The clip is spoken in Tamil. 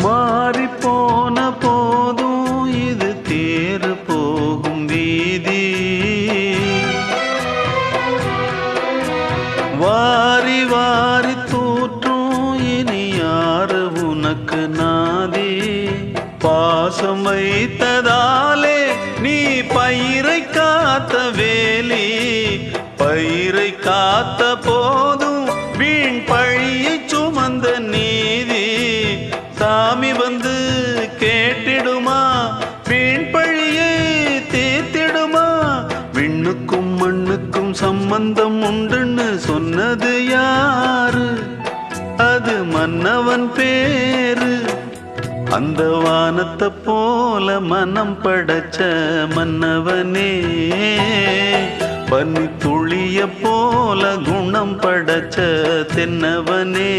மாறி போன போதும் இது தேறு போகும் வீதி. வாரி வாரி தூற்றும் இனி யாரு உனக்கு நாதி. பாசம் வைத்ததாலே நீ பயிரை காத்த வேலி. பயிரை காத்த போதும் வீண் பழியை சுமந்த நீதி. சாமி வந்து கேட்டிடுமா, வீண் பழியை தீர்த்திடுமா. விண்ணுக்கும் மண்ணுக்கும் சம்பந்தம் உண்டுன்னு சொன்னது யாரு? அது மன்னவன் பேரு. அந்த வானத்தை போல மனம் படைச்ச மன்னவனே, பனி துளிய போல குணம் படைச்ச தென்னவனே.